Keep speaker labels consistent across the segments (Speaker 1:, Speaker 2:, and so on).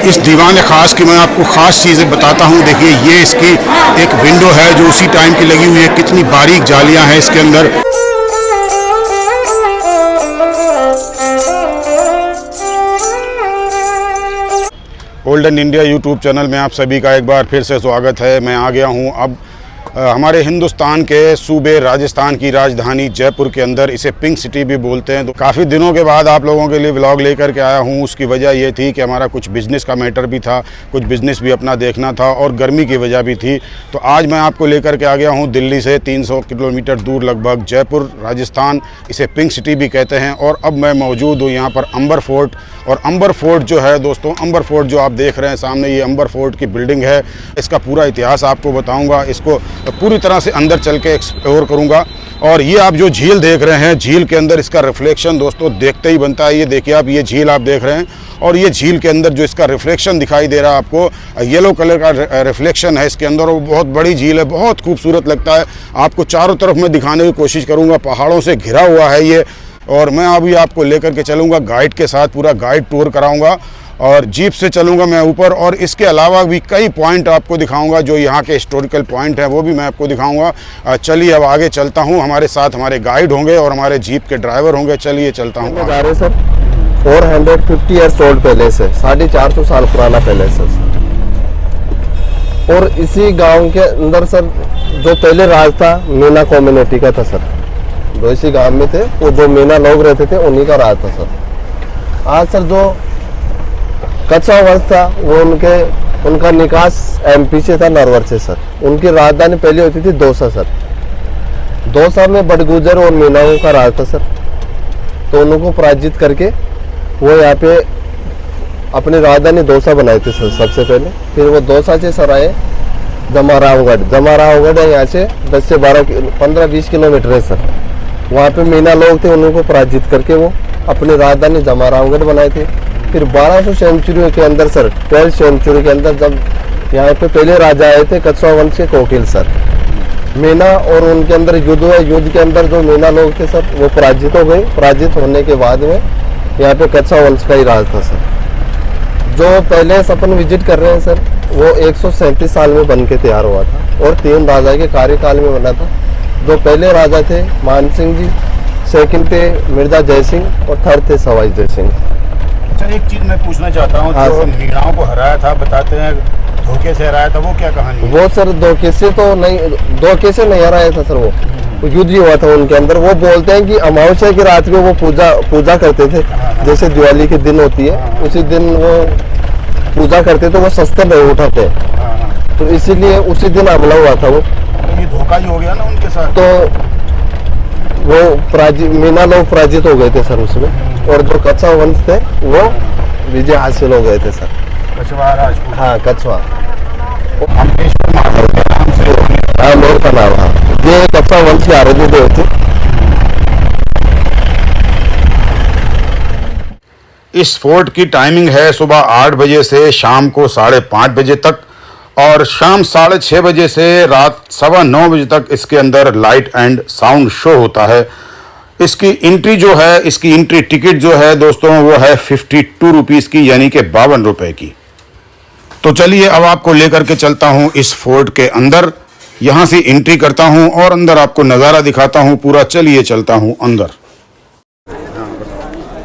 Speaker 1: इस दीवान ख़ास की मैं आपको ख़ास चीज़ें बताता हूँ। देखिए ये इसकी एक विंडो है जो उसी टाइम की लगी हुई है, कितनी बारीक जालियाँ हैं इसके अंदर। गोल्डन इंडिया यूट्यूब चैनल में आप सभी का एक बार फिर से स्वागत है। मैं आ गया हूँ अब हमारे हिंदुस्तान के सूबे राजस्थान की राजधानी जयपुर के अंदर। इसे पिंक सिटी भी बोलते हैं। तो काफ़ी दिनों के बाद आप लोगों के लिए व्लॉग लेकर के आया हूँ। उसकी वजह ये थी कि हमारा कुछ बिज़नेस का मैटर भी था, कुछ बिज़नेस भी अपना देखना था और गर्मी की वजह भी थी। तो आज मैं आपको लेकर के आ गया हूँ दिल्ली से 300 किलोमीटर दूर लगभग जयपुर राजस्थान। इसे पिंक सिटी भी कहते हैं। और अब मैं मौजूद हूँ यहाँ पर अंबर फोर्ट। और अंबर फोर्ट जो है दोस्तों, अंबर फोर्ट जो आप देख रहे हैं सामने, ये अंबर फोर्ट की बिल्डिंग है। इसका पूरा इतिहास आपको बताऊँगा, इसको पूरी तरह से अंदर चल के एक्सप्लोर करूंगा। और ये आप जो झील देख रहे हैं, झील के अंदर इसका रिफ्लेक्शन दोस्तों देखते ही बनता है। ये देखिए आप, ये झील आप देख रहे हैं और ये झील के अंदर जो इसका रिफ्लेक्शन दिखाई दे रहा है आपको, येलो कलर का रिफ्लेक्शन है इसके अंदर। और बहुत बड़ी झील है, बहुत खूबसूरत लगता है। आपको चारों तरफ मैं दिखाने की कोशिश करूँगा। पहाड़ों से घिरा हुआ है ये। और मैं अभी आपको लेकर के चलूँगा गाइड के साथ, पूरा गाइड टूर कराऊँगा और जीप से चलूँगा मैं ऊपर। और इसके अलावा भी कई पॉइंट आपको दिखाऊंगा, जो यहाँ के हिस्टोरिकल पॉइंट हैं वो भी मैं आपको दिखाऊंगा। चलिए अब आगे चलता हूँ। हमारे साथ हमारे गाइड होंगे और हमारे जीप के ड्राइवर होंगे। चलिए चलता हूँ।
Speaker 2: जा रहे सर 450 ईयर्स ओल्ड पैलेस है, 450 साल पुराना पैलेस है। और इसी गांव के अंदर सर जो पहले राज था मीना कम्युनिटी का था सर। जो इसी गांव में थे वो जो मीना लोग रहते थे उन्हीं का राज था सर। आज सर जो कच्छा वंश था वो उनका निकास एमपी से था, नरवर से सर। उनकी राजधानी पहले होती थी दौसा सर। दौसा में बड़गुजर और मीनाओं का राज था सर। तो उनको पराजित करके वो यहाँ पे अपनी राजधानी दौसा बनाए थे सर सबसे पहले। फिर वो दौसा से सर आए जमारावगढ़ यहाँ से 10 से 15-20 किलोमीटर है सर। वहाँ पे मीना लोग थे, उनको पराजित करके वो अपनी राजधानी जमारावगढ़ बनाए थे। फिर 1200 सेंचुरी के अंदर सर, 12th सेंचुरी के अंदर जब यहाँ पे पहले राजा आए थे कच्छा वंश के कोकिल सर। मीना और उनके अंदर युद्ध हुआ। युद्ध के अंदर जो मीना लोग थे सर वो पराजित हो गए। पराजित होने के बाद में यहाँ पे कच्छा वंश का ही राज था सर। जो पहले अपन विजिट कर रहे हैं सर वो 137 साल में बन के तैयार हुआ था और 3 राजा के कार्यकाल में बना था। जो पहले राजा थे मान सिंह जी, सेकंड थे मिर्जा जय सिंह और थर्ड थे सवाई जय सिंह।
Speaker 1: अच्छा, एक चीज़ मैं पूछना चाहता हूँ।
Speaker 2: हाँ,
Speaker 1: जो मीणाओं को हराया था, बताते हैं धोखे से हराया था, वो क्या कहानी है?
Speaker 2: वो सर धोखे से नहीं हराया था सर। वो युद्ध ही हुआ था उनके अंदर। वो बोलते हैं कि अमावस्या की रात में वो पूजा करते थे, जैसे दिवाली के दिन होती है उसी दिन वो पूजा करते थे। वो शस्त्र नहीं उठाते, तो इसीलिए उसी दिन हमला हुआ था वो।
Speaker 1: तो ये धोखा ही हो गया ना उनके साथ।
Speaker 2: तो वो मीना लोग पराजित हो गए थे सर उसमें। और जो कच्छा वंश थे वो विजय हासिल हो गए थे सर।
Speaker 1: कछवा राजपूत।
Speaker 2: हाँ कच्छवा,
Speaker 1: हाँ
Speaker 2: लोग का नाम। हाँ, ये कच्छा वंश के आराध्य देव थे।
Speaker 1: इस फोर्ट की टाइमिंग है सुबह 8 बजे से शाम को 5:30 बजे तक और शाम 6:30 बजे से रात 9:15 बजे तक इसके अंदर लाइट एंड साउंड शो होता है। इसकी एंट्री जो है, इसकी एंट्री टिकट जो है दोस्तों वो है 52 रुपीज़ की, यानी कि 52 रुपये की। तो चलिए अब आपको लेकर के चलता हूँ इस फोर्ट के अंदर। यहाँ से एंट्री करता हूँ और अंदर आपको नज़ारा दिखाता हूँ पूरा। चलिए चलता हूँ अंदर।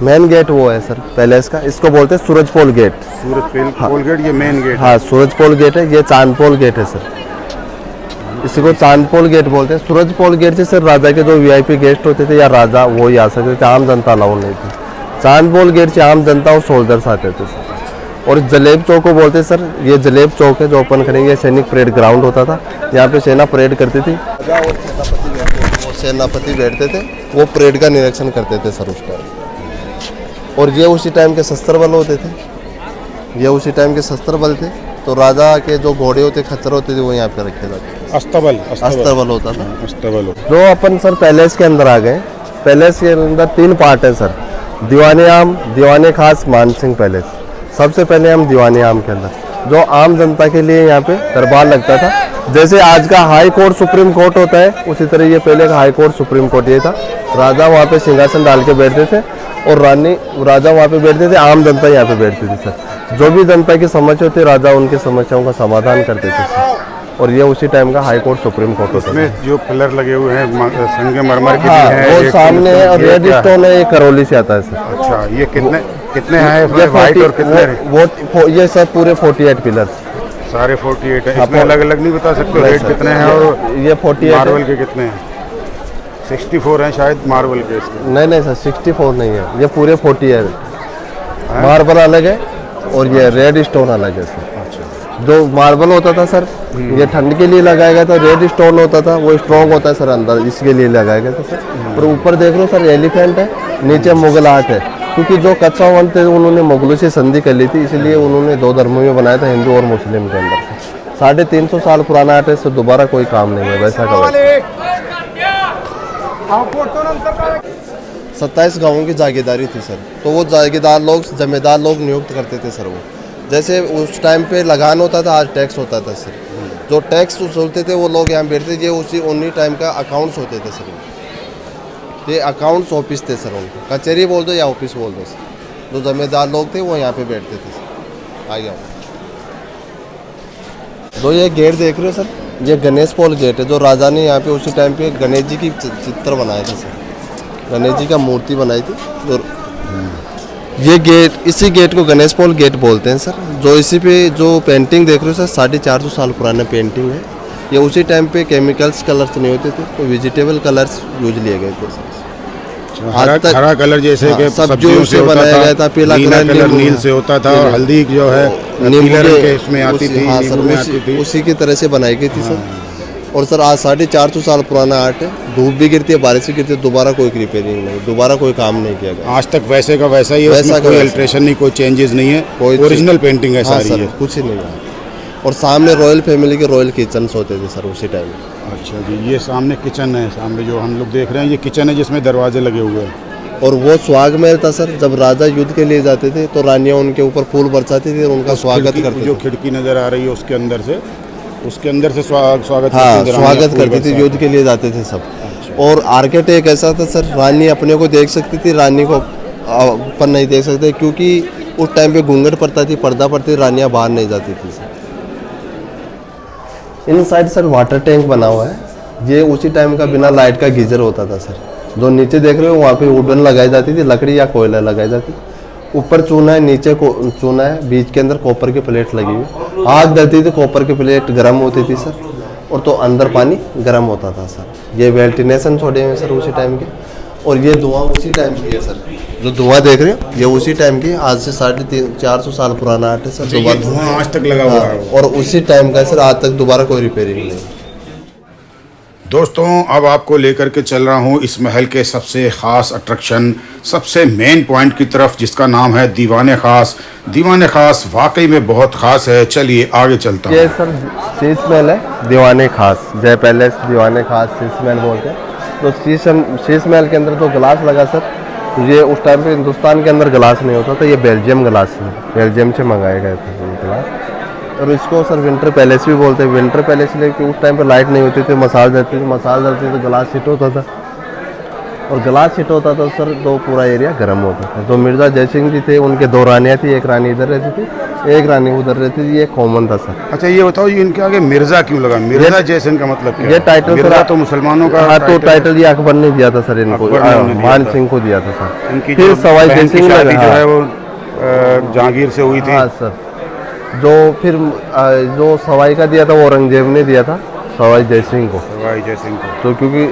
Speaker 2: मेन गेट वो है सर पैलेस का, इसको बोलते हैं सूरजपोल गेट।
Speaker 1: सूरजपोल गेट, ये मेन गेट।
Speaker 2: हाँ सूरजपोल गेट है। ये चांदपोल गेट है सर, इसी को चांदपोल गेट बोलते हैं। सूरजपोल गेट से सर राजा के जो वीआईपी गेस्ट होते थे या राजा वो ही आ सकते थे, आम जनता अलाउ नहीं थी। चांदपोल गेट से आम जनता और सोल्जर्स आते थे सर। और जलेब चौक को बोलते हैं सर। ये जलेब चौक है जो ओपन करेंगे। सैनिक परेड ग्राउंड होता था, यहाँ पे सेना परेड करती थी। सेनापति बैठते थे, वो परेड का निरीक्षण करते थे सर उस टाइम। और ये उसी टाइम के शस्त्र बल होते थे, ये उसी टाइम के शस्त्र बल थे। तो राजा के जो घोड़े होते, खच्चर होते थे, वो यहाँ पे रखे जाते थे। अस्तबल होता था।
Speaker 1: अस्तबल।
Speaker 2: जो अपन सर पैलेस के अंदर आ गए। पैलेस के अंदर 3 पार्ट है सर, दीवाने आम, दीवाने खास, मानसिंह पैलेस। सबसे पहले हम दीवाने आम के अंदर, जो आम जनता के लिए यहाँ पे दरबार लगता था, जैसे आज का हाई कोर्ट सुप्रीम कोर्ट होता है, उसी तरह ये पहले का हाई कोर्ट सुप्रीम कोर्ट ये था। राजा वहाँ पे सिंहासन डाल के बैठते थे और रानी राजा वहाँ पे बैठते थे, आम जनता यहाँ पे बैठती थी सर। जो भी जनता की समस्या होती राजा उनकी समस्याओं का समाधान करते थे सर। और ये उसी टाइम का हाई कोर्ट सुप्रीम कोर्ट होता है।
Speaker 1: इसमें जो पिलर लगे हुए हैं संगमरमर के
Speaker 2: हाँ,
Speaker 1: भी हैं,
Speaker 2: वो
Speaker 1: एक
Speaker 2: सामने है और
Speaker 1: ये
Speaker 2: रेड
Speaker 1: क्या?
Speaker 2: स्टोन है, ये करौली से आता है सर।
Speaker 1: अच्छा, ये कितने कितने हैं
Speaker 2: ये
Speaker 1: वाइट
Speaker 2: 40
Speaker 1: और कितने
Speaker 2: वो ये सब पूरे 48 पिलर
Speaker 1: सारे 48 है। इसमें अलग अलग नहीं बता सकते रेट कितने हैं और
Speaker 2: ये 48
Speaker 1: मार्बल के कितने हैं? 64 हैं शायद मार्बल के इसके।
Speaker 2: नहीं सर 64 नहीं है, ये पूरे 40 है। मार्बल अलग है और ये रेड स्टोन अलग है सर। जो मार्बल होता था सर ये ठंड के लिए लगाया गया था, रेड स्टोन होता था वो स्ट्रॉन्ग होता है सर अंदर, इसके लिए लगाया गया था सर। और ऊपर देख लो सर एलिफेंट है, नीचे मुगल आर्ट है, क्योंकि जो कच्चा वन थे उन्होंने मुगलों से संधि कर ली थी, इसलिए उन्होंने दो धर्मों में बनाया था, हिंदू और मुस्लिम के अंदर। 350 साल पुराना आर्ट है, इससे दोबारा कोई काम नहीं है वैसा का वैसा। 27 गाँवों की जागीरदारी थी सर, तो वो जागीरदार लोग जमींदार लोग नियुक्त करते थे सर। वो जैसे उस टाइम पे लगान होता था, आज टैक्स होता था सर। जो टैक्स वसूलते थे वो लोग यहाँ बैठते थे, उसी उन्हीं टाइम का अकाउंट्स होते थे सर। ये अकाउंट्स ऑफिस थे सर, उनको कचहरी बोल दो या ऑफिस बोल दो सर। जो जमींदार लोग थे वो यहाँ पे बैठते थे सर। आ गया जो ये गेट देख रहे हो सर, ये गणेश पोल गेट है, जो राजा ने यहाँ पे उसी टाइम पे गणेश जी की चित्र बनाया था सर, गणेश जी का मूर्ति बनाई थी। और ये गेट, इसी गेट को गणेश पोल गेट बोलते हैं सर। जो इसी पे जो पेंटिंग देख रहे हो सर 450 साल पुराना पेंटिंग है। ये उसी टाइम पे केमिकल्स कलर्स नहीं होते थे, तो वेजिटेबल कलर्स यूज लिए गए थे सर।
Speaker 1: हरा कलर जैसे कि
Speaker 2: सब्जियों से बनाया गया था, पीला
Speaker 1: कलर नील से होता था और हल्दी जो है नीले रंग के इसमें आती थी।
Speaker 2: हाँ सर, उसी की तरह से बनाई गई थी सर। और सर आज 450 साल पुराना आर्ट है, धूप भी गिरती है, बारिश भी गिरती है, दोबारा कोई रिपेयरिंग नहीं, दोबारा कोई काम नहीं किया गया।
Speaker 1: आज तक वैसे का वैसा ही है, उसमें कोई अल्ट्रेशन नहीं, कोई चेंजेस नहीं है, कोई ओरिजिनल पेंटिंग है सारी है,
Speaker 2: कुछ ही नहीं है। और सामने रॉयल फैमिली के रॉयल किचन्स होते थे सर उसी टाइम में।
Speaker 1: अच्छा जी, ये सामने किचन है, सामने जो हम लोग देख रहे हैं ये किचन है जिसमें दरवाजे लगे हुए हैं।
Speaker 2: और वो स्वाग महल था सर, जब राजा युद्ध के लिए जाते थे तो रानियां उनके ऊपर फूल बरसाती थी और उनका स्वागत करती थी।
Speaker 1: जो खिड़की नजर आ रही है उसके अंदर से स्वागत
Speaker 2: स्वागत करती थी, युद्ध के लिए जाते थे सब। और आर्किटेक्ट ऐसा था सर, रानी अपने को देख सकती थी, रानी को अपन नहीं देख सकते, क्योंकि उस टाइम पे घूंघट पड़ता थी, पर्दा पड़ती, रानियां बाहर नहीं जाती थी सर। इन साइड सर वाटर टैंक बना हुआ है, ये उसी टाइम का बिना लाइट का गीजर होता था सर। जो नीचे देख रहे हो वहाँ पे वुडन लगाई जाती थी, लकड़ी या कोयला लगाई जाती। ऊपर चूना है, नीचे चूना है, बीच के अंदर कॉपर की प्लेट लगी हुई। आग जलती थी, कॉपर की प्लेट गर्म होती थी सर, और तो अंदर पानी गर्म होता था सर। ये वेंटिलेशन छोड़े हुए सर उसी टाइम के। और ये धुआं उसी टाइम की है सर, जो धुआं देख रहे हो ये उसी टाइम की, आज से 450 साल पुराना आर्ट है सर। दोबारा
Speaker 1: धुआं आज तक लगा हुआ है
Speaker 2: और उसी टाइम का सर, आज तक दोबारा कोई रिपेयरिंग नहीं।
Speaker 1: दोस्तों अब आपको लेकर के चल रहा हूँ इस महल के सबसे ख़ास अट्रैक्शन, सबसे मेन पॉइंट की तरफ, जिसका नाम है दीवाने ख़ास। दीवाने ख़ास वाकई में बहुत ख़ास है, चलिए आगे चलता हूँ।
Speaker 2: ये सर शीश महल है, दीवाने ख़ास, जय पैलेस दीवाने ख़ास शीश महल बोलते हैं। तो शीश महल के अंदर तो ग्लास लगा सर, ये उस टाइम पे हिंदुस्तान के अंदर ग्लास नहीं होता था, ये बेल्जियम ग्लास है, बेल्जियम से मंगाए गए थे ये ग्लास। और इसको सर विंटर पैलेस भी बोलते हैं। विंटर पैलेस इसलिए कि उस टाइम पे लाइट नहीं होती थी, मसाज जलती थी, मसाज जलती तो ग्लास हिट होता था, और ग्लास हिट होता था सर तो पूरा एरिया गर्म होता था। तो मिर्ज़ा जयसिंह जी थे, उनके 2 रानियाँ थी, एक रानी इधर रहती थी, एक रानी उधर रहती थी, ये कॉमन था सर।
Speaker 1: अच्छा ये बताओ, ये इनके आगे मिर्ज़ा क्यों लगा? मिर्ज़ा जयसिंह का मतलब क्या?
Speaker 2: ये टाइटल
Speaker 1: मिर्ज़ा तो मुसलमानों का।
Speaker 2: हाँ, तो टाइटल ये अकबर ने दिया था सर इनको, मान सिंह को दिया था सर। फिर सवाई जयसिंह
Speaker 1: जो है वो जहांगीर से हुई थी।
Speaker 2: हाँ सर, जो फिर जो सवाई का दिया था वो औरंगजेब ने दिया था सवाई जयसिंह को। तो क्योंकि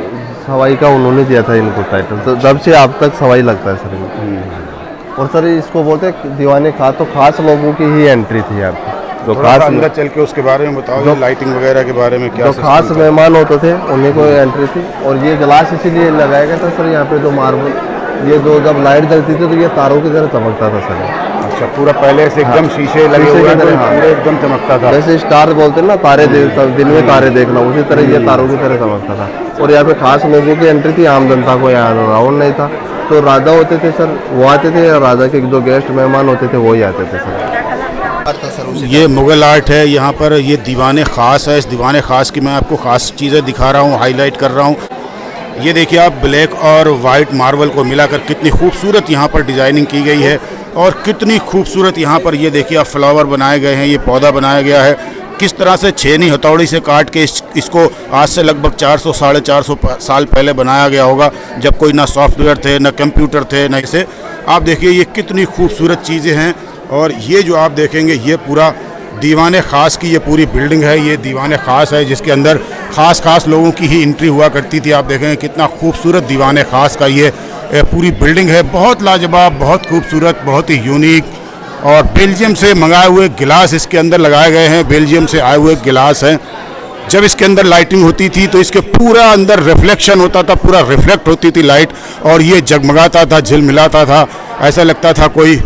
Speaker 2: सवाई का उन्होंने दिया था इनको टाइटल, तो जब से अब तक सवाई लगता है सर इनको। और सर इसको बोलते हैं दीवाने खास, तो खास लोगों की ही एंट्री थी यहाँ पे। जो खास
Speaker 1: अंदर चल के उसके बारे में बताओ, जो लाइटिंग वगैरह के बारे में क्या?
Speaker 2: जो खास मेहमान होते थे उन्हीं को एंट्री थी। और ये ग्लास इसीलिए लगाया गया था सर, यहाँ पे जो मार्बल, ये जो जब लाइट जलती थी तो ये तारों की तरह चमकता था सर।
Speaker 1: अच्छा, पूरा पहले से एकदम शीशे लगे हुए हैं, पूरे एकदम चमकता था।
Speaker 2: जैसे स्टार बोलते हैं ना, तारे दिन में तारे देखना, उसी तरह ये तारों की तरह चमकता था। और यहाँ पे खास लोगों की एंट्री थी, आम जनता को यहाँ अलाउड नहीं था। तो राजा होते थे सर वो आते थे, राजा के जो गेस्ट मेहमान होते थे वही आते थे सर। था सर उसी
Speaker 1: ये मुग़ल आर्ट है यहाँ पर, ये दीवान ख़ास है। इस दीवान ख़ास की मैं आपको ख़ास चीज़ें दिखा रहा हूँ, हाईलाइट कर रहा हूँ। ये देखिए आप, ब्लैक और वाइट मार्बल को मिलाकर कितनी खूबसूरत यहाँ पर डिज़ाइनिंग की गई है और कितनी खूबसूरत यहाँ पर ये देखिए आप फ्लावर बनाए गए हैं, ये पौधा बनाया गया है। किस तरह से छेनी हथौड़ी से काट के इसको आज से लगभग 400 साढ़े 400 साल पहले बनाया गया होगा, जब कोई ना सॉफ्टवेयर थे, ना कंप्यूटर थे, ना इसे। आप देखिए ये कितनी खूबसूरत चीज़ें हैं। और ये जो आप देखेंगे ये पूरा दीवान ख़ास की ये पूरी बिल्डिंग है, ये दीवान ख़ास है जिसके अंदर ख़ास लोगों की ही एंट्री हुआ करती थी। आप देखेंगे कितना खूबसूरत दीवान ख़ास का ये पूरी बिल्डिंग है, बहुत लाजवाब, बहुत खूबसूरत, बहुत ही यूनिक। और बेल्जियम से मंगाए हुए गिलास इसके अंदर लगाए गए हैं, बेल्जियम से आए हुए गिलास हैं। जब इसके अंदर लाइटिंग होती थी तो इसके पूरा अंदर रिफ्लेक्शन होता था, पूरा रिफ्लेक्ट होती थी लाइट, और ये जगमगाता था, झिलमिलाता था, ऐसा लगता था कोई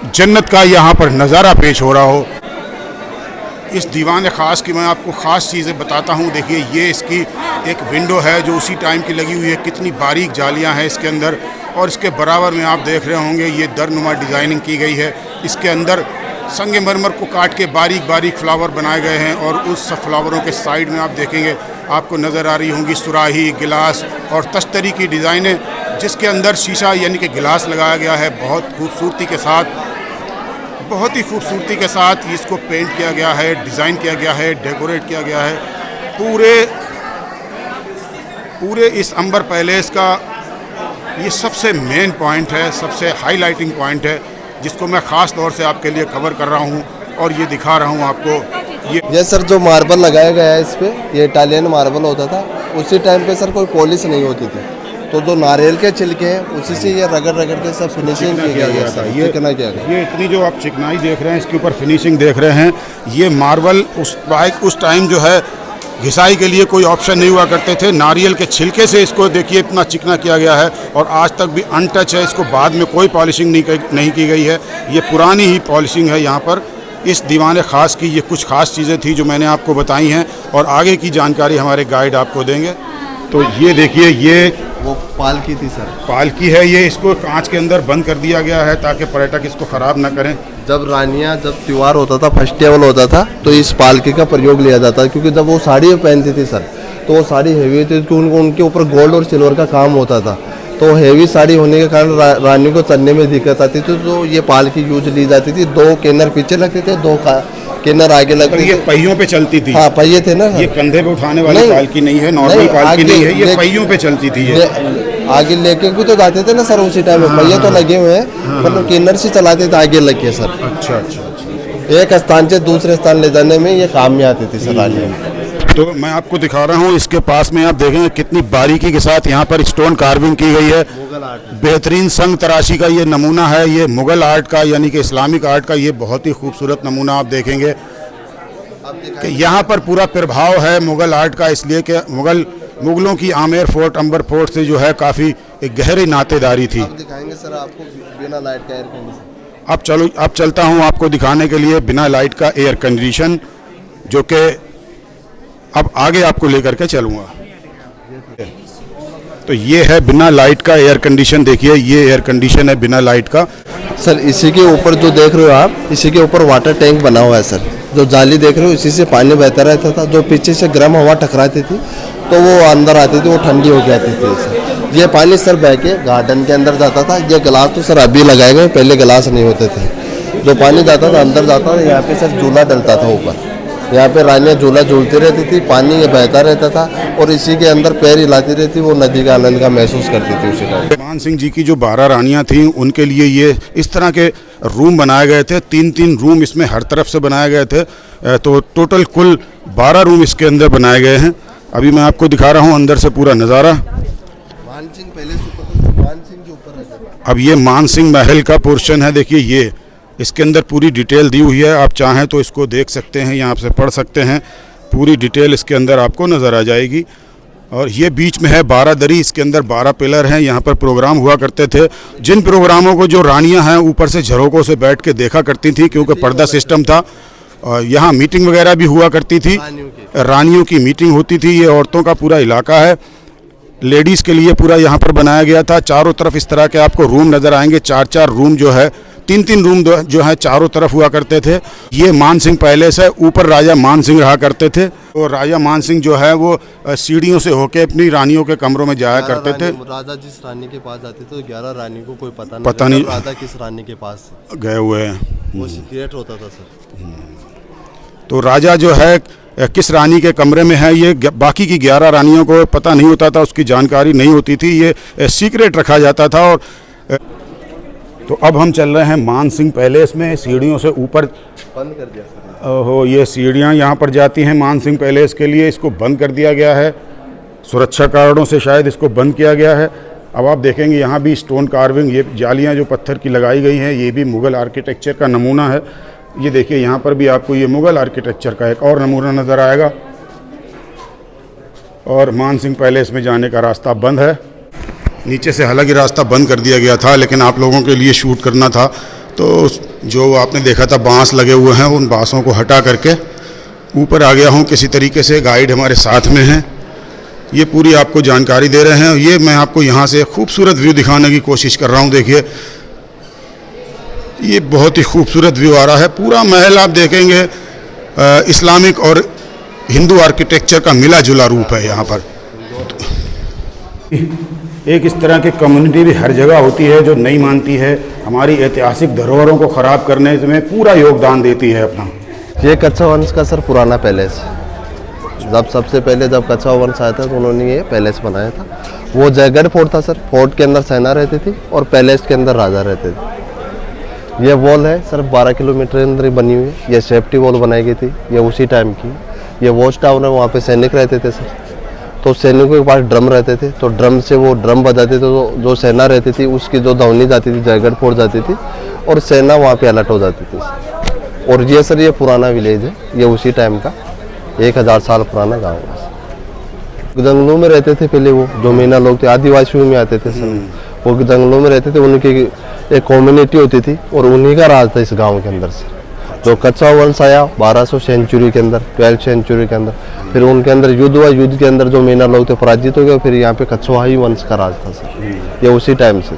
Speaker 1: जन्नत का यहाँ पर नज़ारा पेश हो रहा हो। इस दीवान ख़ास की मैं आपको ख़ास चीज़ें बताता हूँ। देखिए ये इसकी एक विंडो है जो उसी टाइम की लगी हुई है, कितनी बारीक जालियाँ हैं इसके अंदर। और इसके बराबर में आप देख रहे होंगे ये दरनुमा डिज़ाइनिंग की गई है। इसके अंदर संगमरमर को काट के बारीक बारीक फ्लावर बनाए गए हैं, और उस फ्लावरों के साइड में आप देखेंगे आपको नज़र आ रही होंगी सुराही, गिलास और तश्तरी की डिज़ाइनें, जिसके अंदर शीशा यानी कि गिलास लगाया गया है। बहुत खूबसूरती के साथ, बहुत ही खूबसूरती के साथ इसको पेंट किया गया है, डिज़ाइन किया गया है, डेकोरेट किया गया है। पूरे इस अंबर पैलेस का ये सबसे मेन पॉइंट है, सबसे हाईलाइटिंग पॉइंट है, जिसको मैं ख़ास तौर से आपके लिए कवर कर रहा हूँ और ये दिखा रहा हूँ आपको।
Speaker 2: ये सर जो मार्बल लगाया गया है इस पे, ये इटालियन मार्बल होता था। उसी टाइम पे सर कोई पॉलिश नहीं होती थी, तो जो नारियल के छिलके हैं उसी से ये रगड़ के सब फिनिशिंग की गई है सर। ये चिकना किया गया।
Speaker 1: ये इतनी जो आप चिकनाई देख रहे हैं, इसके ऊपर फिनिशिंग देख रहे हैं, ये मार्बल उस टाइम जो है घिसाई के लिए कोई ऑप्शन नहीं हुआ करते थे। नारियल के छिलके से इसको देखिए इतना चिकना किया गया है, और आज तक भी अनटच है। इसको बाद में कोई पॉलिशिंग नहीं की गई है, ये पुरानी ही पॉलिशिंग है यहाँ पर। इस दीवान ख़ास की ये कुछ ख़ास चीज़ें थी जो मैंने आपको बताई हैं, और आगे की जानकारी हमारे गाइड आपको देंगे। तो ये देखिए, ये
Speaker 2: वो पालकी थी सर,
Speaker 1: पालकी है। ये इसको कांच के अंदर बंद कर दिया गया है ताकि पर्यटक इसको ख़राब ना करें।
Speaker 2: जब रानियां, जब त्यौहार होता था, फेस्टिवल होता था, तो इस पालकी का प्रयोग लिया जाता है। क्योंकि जब वो साड़ी पहनती थी सर, तो वो साड़ी हेवी थी, तो उनके ऊपर गोल्ड और सिल्वर का काम होता था। तो हेवी साड़ी होने के कारण रानी को चलने में दिक्कत आती थी, तो ये पालकी यूज ली जाती थी। 2 केनर पीछे लगते थे, 2 केनर आगे लगते थे।
Speaker 1: ये पहियों पे चलती थी।
Speaker 2: हाँ, पहिए थे ना।
Speaker 1: ये कंधे पे उठाने वाली पालकी नहीं है, नॉर्मल पालकी नहीं है, ये पहियों पे चलती थी। ये
Speaker 2: आगे लेके भी तो जाते थे ना सर उसी टाइम में। पहिए तो लगे हुए हैं, पर केनर से चलाते थे आगे लग के सर।
Speaker 1: अच्छा।
Speaker 2: एक स्थान से दूसरे स्थान ले जाने में ये काम में आती थी सर रानियां।
Speaker 1: तो मैं आपको दिखा रहा हूँ, इसके पास में आप देखेंगे कितनी बारीकी के साथ यहाँ पर स्टोन कार्विंग की गई है। बेहतरीन संग तराशी का ये नमूना है, ये मुग़ल आर्ट का यानी कि इस्लामिक आर्ट का ये बहुत ही खूबसूरत नमूना आप देखेंगे कि यहाँ पर पूरा प्रभाव है मुग़ल आर्ट का, इसलिए कि मुग़लों की आमेर फोर्ट, अंबर फोर्ट से जो है काफ़ी एक गहरी नातेदारी थी।
Speaker 2: अब दिखाएंगे सर आपको बिना लाइट का एयर कंडीशन।
Speaker 1: अब चलता हूँ आपको दिखाने के लिए बिना लाइट का एयर कंडीशन, जो कि अब आगे आपको लेकर के चलूँगा। तो ये है बिना लाइट का एयर कंडीशन। देखिए ये एयर कंडीशन है बिना लाइट का।
Speaker 2: सर इसी के ऊपर जो देख रहे हो आप, इसी के ऊपर वाटर टैंक बना हुआ है सर। जो जाली देख रहे हो, इसी से पानी बहता रहता था। जो पीछे से गर्म हवा टकराती थी तो वो अंदर आती थी, वो ठंडी हो जाती थी सर। ये पानी सर बह के गार्डन के अंदर जाता था। ये गिलास तो सर अभी लगाए गए, पहले गिलास नहीं होते थे। जो पानी जाता था अंदर जाता था। यहाँ पे सर झूला डलता था ऊपर, यहाँ पे रानियाँ झूला झूलती रहती थी, पानी बहता रहता था, और इसी के अंदर पैर हिलाती रहती, वो नदी का आनंद का महसूस करती थी उसी टाइम।
Speaker 1: मान सिंह जी की जो 12 रानियाँ थीं, उनके लिए ये इस तरह के रूम बनाए गए थे। 3-3 रूम इसमें हर तरफ से बनाए गए थे। तो टोटल कुल 12 रूम इसके अंदर बनाए गए हैं। अभी मैं आपको दिखा रहा हूँ अंदर से पूरा नज़ारा।
Speaker 2: मानसिंह पहले मानसिंह के ऊपर है।
Speaker 1: अब ये मानसिंह महल का पोर्शन है। देखिए ये इसके अंदर पूरी डिटेल दी हुई है, आप चाहें तो इसको देख सकते हैं, यहाँ से पढ़ सकते हैं। पूरी डिटेल इसके अंदर आपको नज़र आ जाएगी। और ये बीच में है 12 दरी, इसके अंदर 12 पिलर हैं। यहाँ पर प्रोग्राम हुआ करते थे, जिन प्रोग्रामों को जो रानियाँ हैं ऊपर से झरोकों से बैठ के देखा करती थी, क्योंकि पर्दा सिस्टम था। और यहाँ मीटिंग वगैरह भी हुआ करती थी, रानियों की मीटिंग होती थी। ये औरतों का पूरा इलाका है, लेडीज़ के लिए पूरा यहाँ पर बनाया गया था। चारों तरफ इस तरह के आपको रूम नज़र आएंगे। 4-4 रूम जो है तीन तीन रूम जो है चारों तरफ हुआ करते थे। ये मान सिंह पैलेस है, ऊपर राजा मान सिंह रहा करते थे और राजा मान सिंह जो है वो सीढ़ियों से होके अपनी रानियों के कमरों में जाया करते थे।
Speaker 2: राजा जिस रानी के पास जाते थे तो 11 रानी को कोई पता
Speaker 1: नहीं
Speaker 2: राजा किस रानी के पास
Speaker 1: गए हुए हैं,
Speaker 2: वो सीक्रेट होता था सर।
Speaker 1: तो राजा जो है किस रानी के कमरे में है ये बाकी की 11 रानियों को पता नहीं होता था, उसकी जानकारी नहीं होती थी, ये सीक्रेट रखा जाता था। और तो अब हम चल रहे हैं मान सिंह पैलेस में, सीढ़ियों से ऊपर
Speaker 2: बंद कर दिया सर।
Speaker 1: ओहो, ये सीढ़ियाँ यहाँ पर जाती हैं मान सिंह पैलेस के लिए, इसको बंद कर दिया गया है, सुरक्षा कारणों से शायद इसको बंद किया गया है। अब आप देखेंगे यहाँ भी स्टोन कार्विंग, ये जालियाँ जो पत्थर की लगाई गई हैं, ये भी मुग़ल आर्किटेक्चर का नमूना है। ये देखिए यहाँ पर भी आपको ये मुग़ल आर्किटेक्चर का एक और नमूना नज़र आएगा। और मान सिंह पैलेस में जाने का रास्ता बंद है, नीचे से हालांकि रास्ता बंद कर दिया गया था, लेकिन आप लोगों के लिए शूट करना था तो जो आपने देखा था बांस लगे हुए हैं, उन बांसों को हटा करके ऊपर आ गया हूँ। किसी तरीके से गाइड हमारे साथ में हैं, ये पूरी आपको जानकारी दे रहे हैं। ये मैं आपको यहाँ से खूबसूरत व्यू दिखाने की कोशिश कर रहा हूँ। देखिए ये बहुत ही खूबसूरत व्यू आ रहा है। पूरा महल आप देखेंगे इस्लामिक और हिंदू आर्किटेक्चर का मिला जुला रूप है यहाँ पर। एक इस तरह की कम्युनिटी भी हर जगह होती है जो नहीं मानती है, हमारी ऐतिहासिक धरोहरों को ख़राब करने में पूरा योगदान देती है अपना।
Speaker 2: ये कच्छा वंश का सर पुराना पैलेस है। सबसे पहले जब कच्छा वंश आया था तो उन्होंने ये पैलेस बनाया था। वो जयगढ़ फोर्ट था सर, फोर्ट के अंदर सेना रहती थी और पैलेस के अंदर राजा रहते थे। ये वॉल है सर 12 किलोमीटर के अंदर बनी हुई है। ये सेफ्टी वॉल बनाई गई थी, ये उसी टाइम की। ये वॉच टाउन है, वहाँ पे सैनिक रहते थे सर, तो सैनिकों के पास ड्रम रहते थे, तो ड्रम से वो ड्रम बजाते थे, तो जो सेना रहती थी उसकी जो ध्वनि जाती थी जयगढ़ फोर्ट जाती थी और सेना वहाँ पे अलर्ट हो जाती थी। और ये सर ये पुराना विलेज है, ये उसी टाइम का 1000 साल पुराना गाँव है। जंगलों में रहते थे पहले वो जो मीना लोग थे, आदिवासियों में आते थे सर, वो जंगलों में रहते थे, उनकी एक कम्युनिटी होती थी और उन्हीं का राज था इस गांव के अंदर से। जो कच्छा वंश आया 1200 सेंचुरी के अंदर, 12th सेंचुरी के अंदर, फिर उनके अंदर युद्ध हुआ, युद्ध के अंदर जो मीना लोग थे पराजित हो गए, फिर यहाँ पे कच्छवाही वंश का राज था सर, ये उसी टाइम से।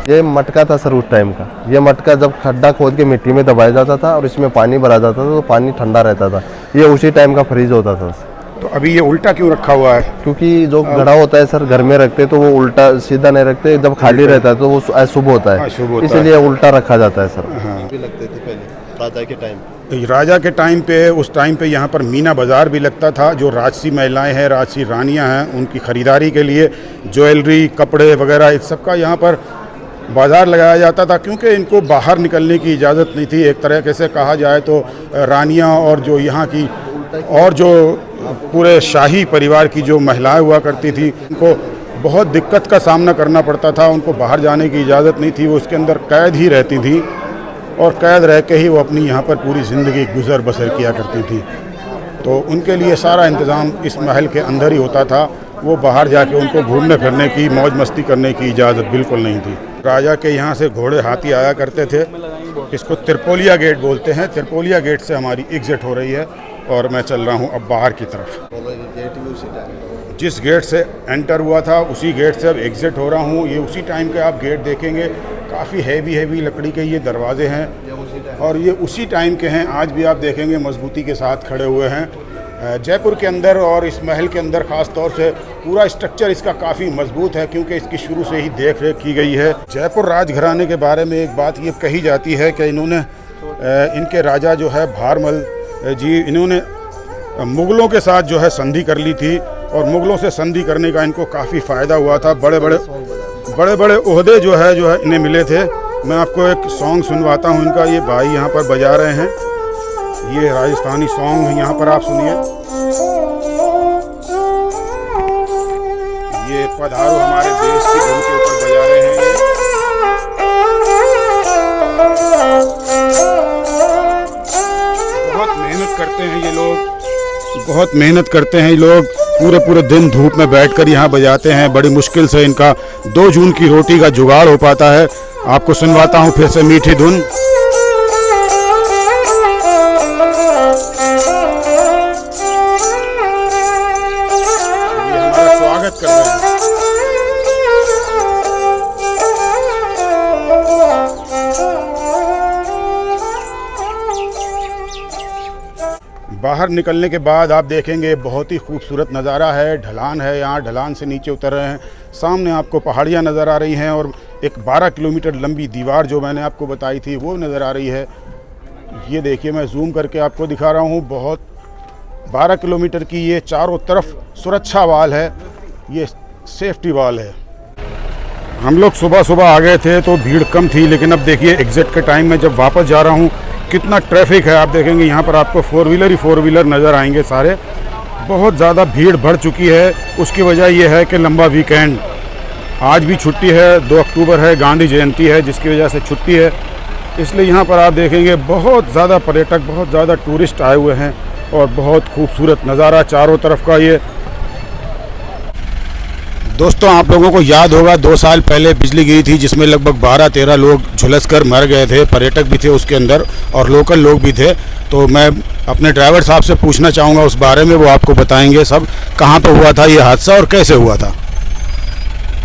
Speaker 2: ये मटका था सर उस टाइम का। ये मटका जब खड्डा खोद के मिट्टी में दबाया जाता था और इसमें पानी भरा जाता था तो पानी ठंडा रहता था, ये उसी टाइम का फ्रीज होता था।
Speaker 1: तो अभी ये उल्टा क्यों रखा हुआ है?
Speaker 2: क्योंकि जो घड़ा होता है सर घर में रखते तो वो उल्टा सीधा नहीं रखते, जब खाली रहता है तो वो अशुभ होता है, इसलिए उल्टा रखा जाता है सर। भी लगते थे पहले राजा के टाइम।
Speaker 1: राजा के टाइम पे, उस टाइम पे यहाँ पर मीना बाज़ार भी लगता था। जो राजसी महिलाएं हैं, राजसी रानियां हैं, उनकी ख़रीदारी के लिए ज्वेलरी, कपड़े वगैरह इस सब का यहाँ पर बाज़ार लगाया जाता था, क्योंकि इनको बाहर निकलने की इजाज़त नहीं थी। एक तरह से कहा जाए तो रानियां और जो यहाँ की और जो पूरे शाही परिवार की जो महिलाएं हुआ करती थी, उनको बहुत दिक्कत का सामना करना पड़ता था। उनको बाहर जाने की इजाज़त नहीं थी, वो उसके अंदर कैद ही रहती थी और कैद रह के ही वो अपनी यहाँ पर पूरी ज़िंदगी गुजर बसर किया करती थी। तो उनके लिए सारा इंतज़ाम इस महल के अंदर ही होता था। वो बाहर जाके उनको घूमने फिरने की, मौज मस्ती करने की इजाज़त बिल्कुल नहीं थी। राजा के यहाँ से घोड़े हाथी आया करते थे, इसको त्रिपोलिया गेट बोलते हैं। त्रिपोलिया गेट से हमारी एग्ज़िट हो रही है और मैं चल रहा हूँ अब बाहर की तरफ। जिस गेट से एंटर हुआ था उसी गेट से अब एग्ज़िट हो रहा हूँ। ये उसी टाइम के आप गेट देखेंगे, काफ़ी हैवी लकड़ी के ये दरवाजे हैं और ये उसी टाइम के हैं। आज भी आप देखेंगे मजबूती के साथ खड़े हुए हैं। जयपुर के अंदर और इस महल के अंदर ख़ास तौर से पूरा स्ट्रक्चर इसका काफ़ी मजबूत है, क्योंकि इसकी शुरू से ही देख रेख की गई है। जयपुर राजघराने के बारे में एक बात ये कही जाती है कि इन्होंने इनके राजा जो है भारमल जी, इन्होंने मुग़लों के साथ जो है संधि कर ली थी और मुग़लों से संधि करने का इनको काफ़ी फ़ायदा हुआ था। बड़े बड़े ओहदे जो है इन्हें मिले थे। मैं आपको एक सॉन्ग सुनवाता हूँ इनका। ये भाई यहाँ पर बजा रहे हैं, ये राजस्थानी सॉन्ग यहाँ पर आप सुनिए। ये पधारो हमारे देश की धुन के ऊपर बजा रहे हैं। बहुत मेहनत करते हैं ये लोग, बहुत मेहनत करते हैं ये लोग। पूरे दिन धूप में बैठकर यहाँ बजाते हैं। बड़ी मुश्किल से इनका 2 जून की रोटी का जुगाड़ हो पाता है। आपको सुनवाता हूँ फिर से मीठी धुन। स्वागत कर रहे हैं। बाहर निकलने के बाद आप देखेंगे बहुत ही खूबसूरत नज़ारा है, ढलान है, यहाँ ढलान से नीचे उतर रहे हैं, सामने आपको पहाड़ियाँ नज़र आ रही हैं और एक 12 किलोमीटर लंबी दीवार जो मैंने आपको बताई थी वो नज़र आ रही है। ये देखिए, मैं जूम करके आपको दिखा रहा हूँ, बहुत 12 किलोमीटर की ये चारों तरफ सुरक्षा वाल है, ये सेफ्टी वाल है। हम लोग सुबह सुबह आ गए थे तो भीड़ कम थी, लेकिन अब देखिए एग्ज़िट के टाइम में जब वापस जा रहा हूँ कितना ट्रैफिक है। आप देखेंगे यहाँ पर आपको फोर व्हीलर नज़र आएंगे सारे, बहुत ज़्यादा भीड़ बढ़ चुकी है। उसकी वजह यह है कि लंबा वीकेंड, आज भी छुट्टी है, 2 अक्टूबर है, गांधी जयंती है, जिसकी वजह से छुट्टी है, इसलिए यहाँ पर आप देखेंगे बहुत ज़्यादा पर्यटक, बहुत ज़्यादा टूरिस्ट आए हुए हैं और बहुत खूबसूरत नज़ारा चारों तरफ का। ये दोस्तों, आप लोगों को याद होगा 2 साल पहले बिजली गिरी थी जिसमें लगभग 12-13 लोग झुलसकर मर गए थे, पर्यटक भी थे उसके अंदर और लोकल लोग भी थे। तो मैं अपने ड्राइवर साहब से पूछना चाहूँगा उस बारे में, वो आपको बताएंगे सब कहाँ पर हुआ था ये हादसा और कैसे हुआ था।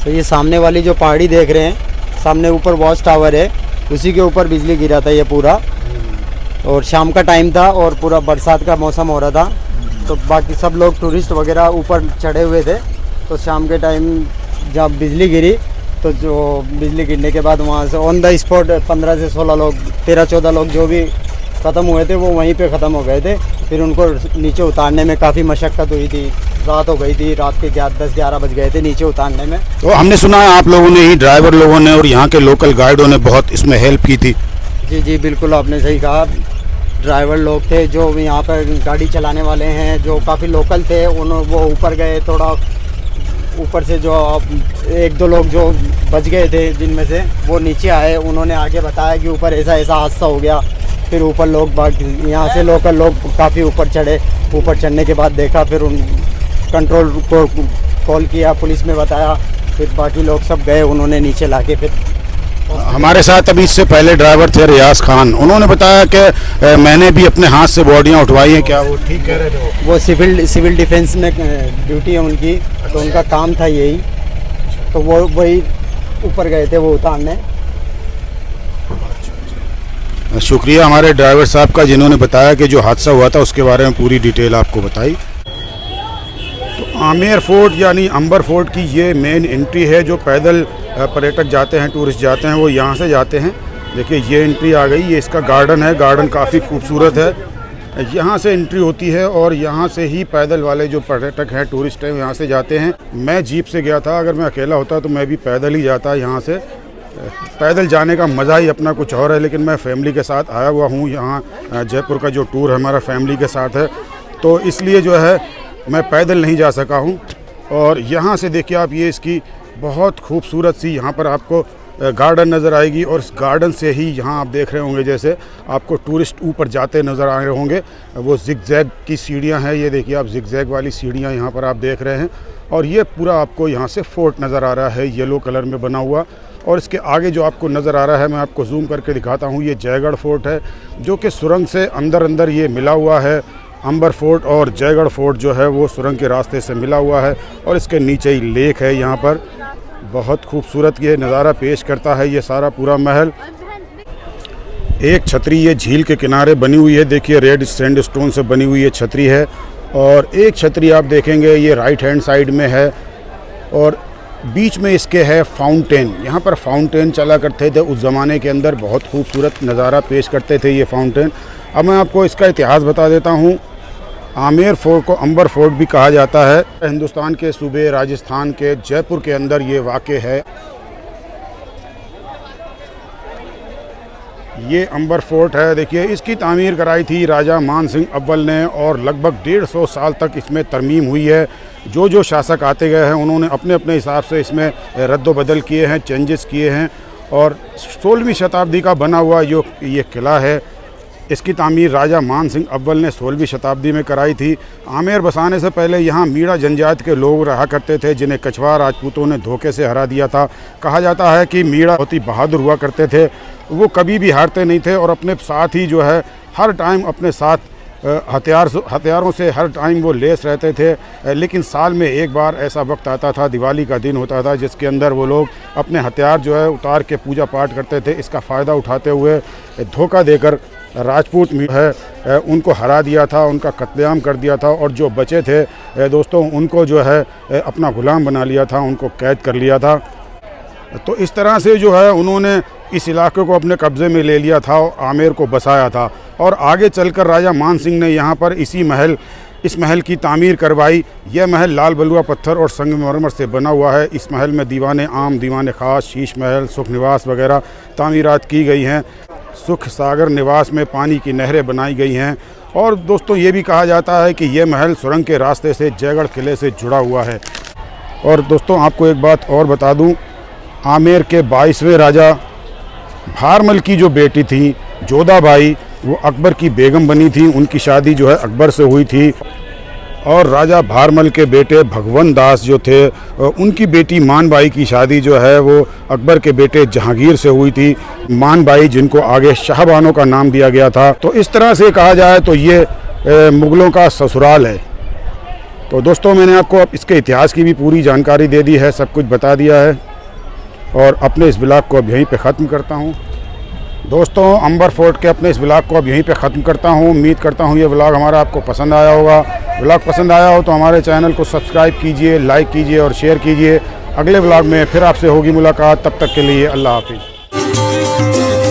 Speaker 3: तो ये सामने वाली जो पहाड़ी देख रहे हैं, सामने ऊपर वॉच टावर है, उसी के ऊपर बिजली गिरा था ये पूरा, और शाम का टाइम था और पूरा बरसात का मौसम हो रहा था। तो बाकी सब लोग टूरिस्ट वगैरह ऊपर चढ़े हुए थे। तो शाम के टाइम जब बिजली गिरी तो जो बिजली गिरने के बाद वहाँ से ऑन द स्पॉट 15 से 16 लोग, 13-14 लोग जो भी ख़त्म हुए थे वो वहीं पे ख़त्म हो गए थे। फिर उनको नीचे उतारने में काफ़ी मशक्क़त हुई थी, रात हो गई थी, रात के 10-11 बज गए थे नीचे उतारने में।
Speaker 1: तो हमने सुना है आप लोगों ने ही, ड्राइवर लोगों ने और यहाँ के लोकल गाइडों ने बहुत इसमें हेल्प की थी।
Speaker 3: जी जी बिल्कुल, आपने सही कहा। ड्राइवर लोग थे जो यहाँ पर गाड़ी चलाने वाले हैं, जो काफ़ी लोकल थे, वो ऊपर गए, थोड़ा ऊपर से जो 1-2 लोग जो बच गए थे जिनमें से वो नीचे आए, उन्होंने आगे बताया कि ऊपर ऐसा हादसा हो गया। फिर ऊपर लोग यहाँ से लोकल लोग काफ़ी ऊपर चढ़े, ऊपर चढ़ने के बाद देखा, फिर उन कंट्रोल को कॉल किया, पुलिस में बताया, फिर बाकी लोग सब गए, उन्होंने नीचे लाके फिर।
Speaker 1: हमारे साथ अभी इससे पहले ड्राइवर थे रियाज खान, उन्होंने बताया कि मैंने भी अपने हाथ से बॉडियां उठवाई हैं। क्या वो ठीक कह रहे थे?
Speaker 3: वो सिविल डिफेंस में ड्यूटी है उनकी, तो उनका काम था यही, तो वो वही ऊपर गए थे वो उतारने।
Speaker 1: शुक्रिया हमारे ड्राइवर साहब का जिन्होंने बताया कि जो हादसा हुआ था उसके बारे में पूरी डिटेल आपको बताई। तो आमेर फोर्ट यानी अंबर फोर्ट की ये मेन एंट्री है, जो पैदल पर्यटक जाते हैं, टूरिस्ट जाते हैं, वो यहाँ से जाते हैं। देखिए ये एंट्री आ गई, ये इसका गार्डन है, गार्डन काफ़ी खूबसूरत है। यहाँ से एंट्री होती है और यहाँ से ही पैदल वाले जो पर्यटक हैं, टूरिस्ट हैं, यहाँ से जाते हैं। मैं जीप से गया था, अगर मैं अकेला होता तो मैं भी पैदल ही जाता। यहाँ से पैदल जाने का मज़ा ही अपना कुछ और है, लेकिन मैं फैमिली के साथ आया हुआ हूँ। यहाँ जयपुर का जो टूर है हमारा फैमिली के साथ है, तो इसलिए जो है मैं पैदल नहीं जा सका हूँ। और यहाँ से देखिए आप, ये इसकी बहुत खूबसूरत सी यहाँ पर आपको गार्डन नज़र आएगी, और इस गार्डन से ही यहाँ आप देख रहे होंगे जैसे आपको टूरिस्ट ऊपर जाते नज़र आ रहे होंगे, वो जिगजैग की सीढ़ियाँ हैं। ये देखिए आप, जिगजैग वाली सीढ़ियाँ यहाँ पर आप देख रहे हैं, और ये पूरा आपको यहाँ से फोर्ट नज़र आ रहा है, येलो कलर में बना हुआ। और इसके आगे जो आपको नज़र आ रहा है, मैं आपको जूम करके दिखाता हूँ, ये जयगढ़ फोर्ट है, जो कि सुरंग से अंदर ये मिला हुआ है। अंबर फोर्ट और जयगढ़ फोर्ट जो है वो सुरंग के रास्ते से मिला हुआ है, और इसके नीचे ही लेक है। यहाँ पर बहुत खूबसूरत ये नज़ारा पेश करता है ये सारा पूरा महल। एक छतरी ये झील के किनारे बनी हुई है, देखिए रेड सैंडस्टोन से बनी हुई ये छतरी है, और एक छतरी आप देखेंगे ये राइट हैंड साइड में है, और बीच में इसके है फाउंटेन। यहाँ पर फाउंटेन चला करते थे उस ज़माने के अंदर, बहुत खूबसूरत नज़ारा पेश करते थे ये फाउंटेन। अब मैं आपको इसका इतिहास बता देता हूँ। आमेर फोर्ट को अंबर फोर्ट भी कहा जाता है। हिंदुस्तान के सूबे राजस्थान के जयपुर के अंदर ये वाक़ है। ये अंबर फोर्ट है, देखिए इसकी तामीर कराई थी राजा मान सिंह अव्वल ने, और लगभग 150 साल तक इसमें तरमीम हुई है। जो शासक आते गए हैं उन्होंने अपने अपने हिसाब से इसमें रद्द-बदल किए हैं, चेंजेस किए हैं, और 16वीं शताब्दी का बना हुआ जो ये किला है, इसकी तामीर राजा मान सिंह अव्वल ने 16वीं शताब्दी में कराई थी। आमेर बसाने से पहले यहाँ मीणा जनजाति के लोग रहा करते थे, जिन्हें कछवाहा राजपूतों ने धोखे से हरा दिया था। कहा जाता है कि मीणा बहुत ही बहादुर हुआ करते थे, वो कभी भी हारते नहीं थे, और अपने साथ ही जो है हर टाइम अपने साथ हथियारों से हर टाइम वो लेस रहते थे। लेकिन साल में एक बार ऐसा वक्त आता था, दिवाली का दिन होता था, जिसके अंदर वो लोग अपने हथियार जो है उतार के पूजा पाठ करते थे। इसका फ़ायदा उठाते हुए धोखा देकर राजपूत है उनको हरा दिया था, उनका कत्लेआम कर दिया था, और जो बचे थे दोस्तों उनको जो है अपना ग़ुलाम बना लिया था, उनको कैद कर लिया था। तो इस तरह से जो है उन्होंने इस इलाके को अपने कब्ज़े में ले लिया था और आमेर को बसाया था। और आगे चलकर राजा मान सिंह ने यहाँ पर इस महल की तामीर करवाई। यह महल लाल बलुआ पत्थर और संगमरमर से बना हुआ है। इस महल में दीवाने आम, दीवाने ख़ास, शीश महल, सुख निवास वगैरह तामीरात की गई हैं। सुख सागर निवास में पानी की नहरें बनाई गई हैं। और दोस्तों ये भी कहा जाता है कि यह महल सुरंग के रास्ते से जयगढ़ किले से जुड़ा हुआ है। और दोस्तों आपको एक बात और बता दूं, आमेर के 22वें राजा भारमल की जो बेटी थी जोधाबाई, वो अकबर की बेगम बनी थी। उनकी शादी जो है अकबर से हुई थी। और राजा भारमल के बेटे भगवंत दास जो थे, उनकी बेटी मानबाई की शादी जो है वो अकबर के बेटे जहांगीर से हुई थी। मानबाई जिनको आगे शाहबानों का नाम दिया गया था। तो इस तरह से कहा जाए तो ये मुग़लों का ससुराल है। तो दोस्तों मैंने आपको अब इसके इतिहास की भी पूरी जानकारी दे दी है, सब कुछ बता दिया है। और अपने इस व्लॉग को अब यहीं पे ख़त्म करता हूँ। दोस्तों अंबर फोर्ट के अपने इस व्लॉग को अब यहीं पे ख़त्म करता हूँ। उम्मीद करता हूँ ये व्लॉग हमारा आपको पसंद आया होगा। व्लॉग पसंद आया हो तो हमारे चैनल को सब्सक्राइब कीजिए, लाइक कीजिए और शेयर कीजिए। अगले व्लॉग में फिर आपसे होगी मुलाकात। तब तक के लिए अल्लाह हाफिज़।